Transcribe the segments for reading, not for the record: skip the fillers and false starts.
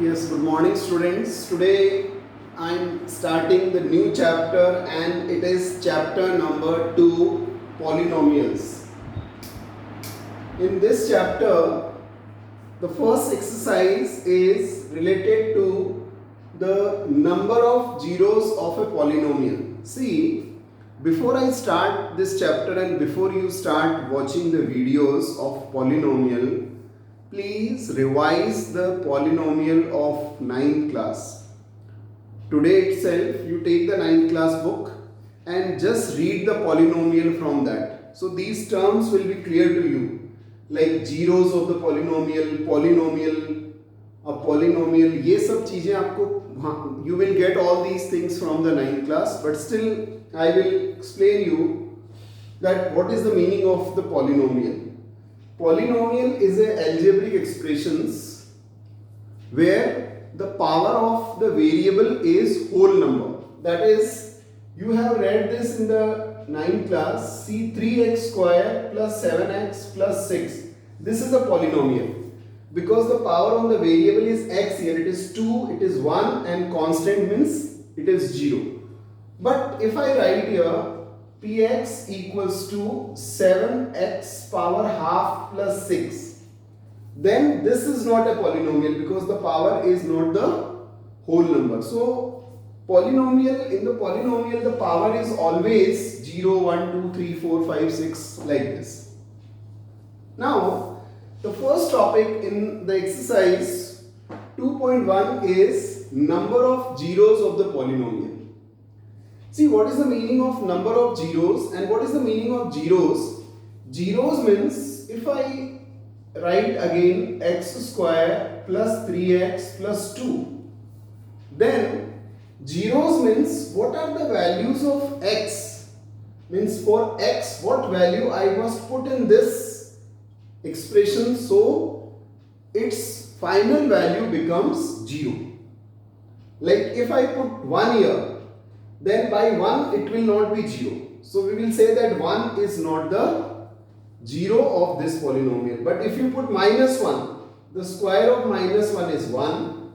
Yes, good morning, students. Today I'm starting the new chapter, and it is chapter number 2, polynomials. In this chapter, the first exercise is related to the number of zeros of a polynomial. See, before I start this chapter and before you start watching the videos of polynomial, please revise the polynomial of ninth class. Today itself, you take the ninth class book and just read the polynomial from that. So these terms will be clear to you, like zeros of the polynomial, a polynomial. ये सब चीजें आपको you will get all these things from the ninth class, but still I will explain you that what is the meaning of the polynomial. Polynomial is a algebraic expressions where the power of the variable is whole number. That is, you have read this in the ninth class. See, 3x square plus 7x plus 6. This is a polynomial. Because the power on the variable is x here, it is 2, it is 1, and constant means it is 0. But if I write here px equals to 7x power half plus 6, then this is not a polynomial because the power is not the whole number. So polynomial, in the polynomial the power is always 0, 1, 2, 3, 4, 5, 6 like this. Now the first topic in the exercise 2.1 is number of zeros of the polynomial. See, what is the meaning of number of zeros and what is the meaning of zeros? Zeros means, if I write again x square plus 3x plus 2, then zeros means what are the values of x? Means for x, what value I must put in this expression so its final value becomes 0. Like if I put 1 here, then by 1 it will not be 0. So we will say that 1 is not the 0 of this polynomial. But if you put minus 1, the square of minus 1 is 1,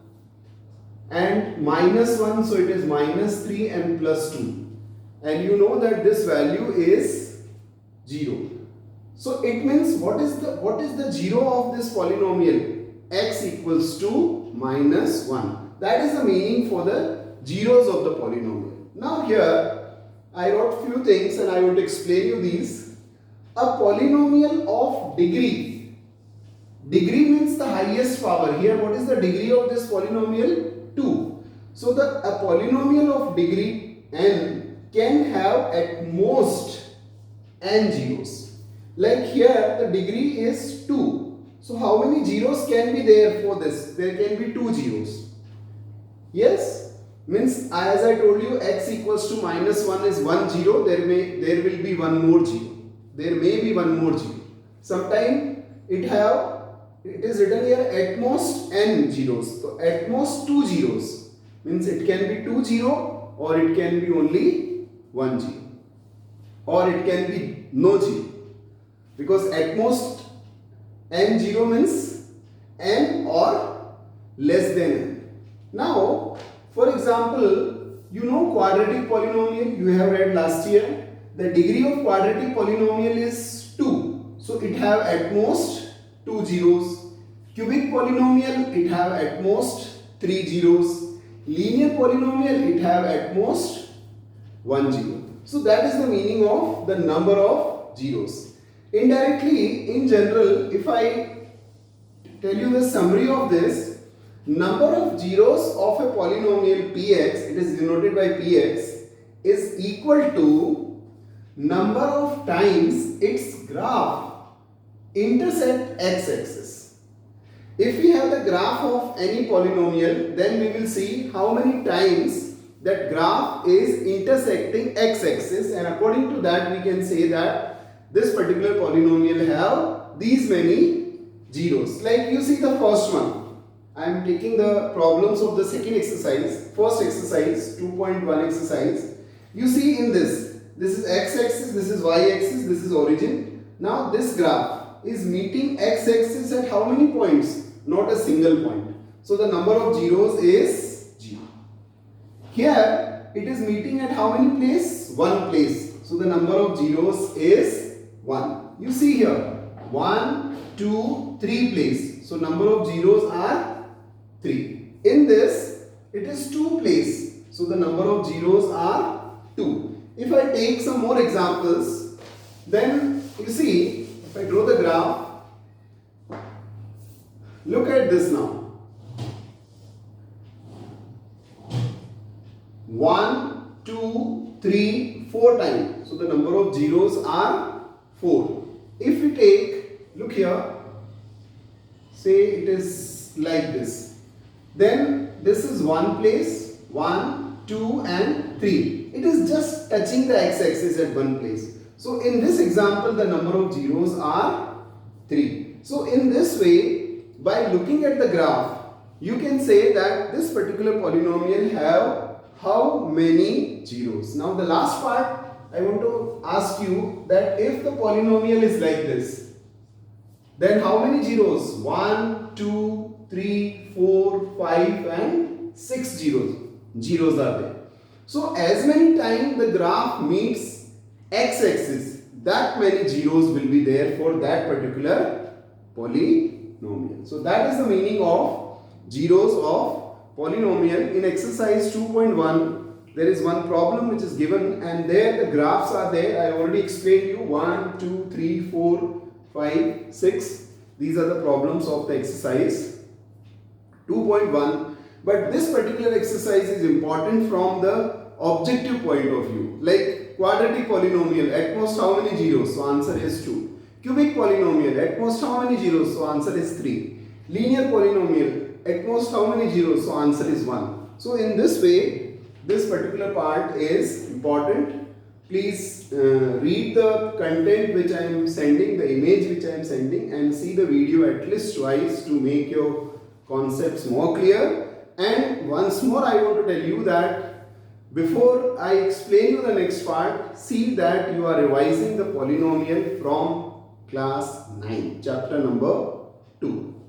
and minus 1, so it is minus 3 and plus 2. And you know that this value is 0. So it means what is the 0 of this polynomial? X equals to minus 1. That is the meaning for the zeros of the polynomial. Now here I wrote few things and I will explain you these. A polynomial of degree. Degree means the highest power. Here what is the degree of this polynomial? 2. So a polynomial of degree n can have at most n zeros. Like here the degree is 2. So how many zeros can be there for this? There can be 2 zeros. Yes? Means as I told you, x equals to minus 1 is 1 0. There will be one more 0. There may be one more 0. Sometime it is written here at most n zeros. So at most 2 zeros. Means it can be 2 0 or it can be only 1 0. Or it can be no 0. Because at most n 0 means n or less than n. Now, for example, you know quadratic polynomial, you have read last year. The degree of quadratic polynomial is 2. So it have at most 2 zeros. Cubic polynomial, it have at most 3 zeros. Linear polynomial, it have at most 1 zero. So that is the meaning of the number of zeros. Indirectly, in general, if I tell you the summary of this, number of zeros of a polynomial px, it is denoted by px, is equal to number of times its graph intersect x-axis. If we have the graph of any polynomial, then we will see how many times that graph is intersecting x-axis, and according to that we can say that this particular polynomial have these many zeros. Like you see the first one. I am taking the problems of the second exercise, first exercise, 2.1 exercise. You see in this is x-axis, this is y-axis, this is origin. Now this graph is meeting x-axis at how many points? Not a single point. So the number of zeros is 0. Here it is meeting at how many place? One place. So the number of zeros is 1. You see here 1, 2, 3 place. So number of zeros are 3. In this it is 2 place. So the number of zeros are 2. If I take some more examples, then you see, if I draw the graph, look at this now. 1, 2, 3, 4 times. So the number of zeros are 4. If we take, look here, say it is like this. Then this is one place, 1, 2 and 3. It is just touching the x-axis at one place. So in this example, the number of zeros are 3. So in this way, by looking at the graph, you can say that this particular polynomial have how many zeros. Now the last part, I want to ask you that if the polynomial is like this, then how many zeros? 1, 2, 3, 4, 5 and 6 zeros. Zeros are there. So as many times the graph meets x-axis, that many zeros will be there for that particular polynomial. So that is the meaning of zeros of polynomial. In exercise 2.1, there is one problem which is given and there the graphs are there. I already explained you 1, 2, 3, 4, 5, 6. These are the problems of the exercise 2.1. But this particular exercise is important from the objective point of view. Like quadratic polynomial, at most how many zeros? So answer is 2. Cubic polynomial, at most how many zeros? So answer is 3. Linear polynomial, at most how many zeros? So answer is 1. So in this way, this particular part is important. Please read the content which I am sending, the image which I am sending, and see the video at least twice to make your concepts more clear. And once more I want to tell you that before I explain you the next part, see that you are revising the polynomial from class 9, chapter number 2.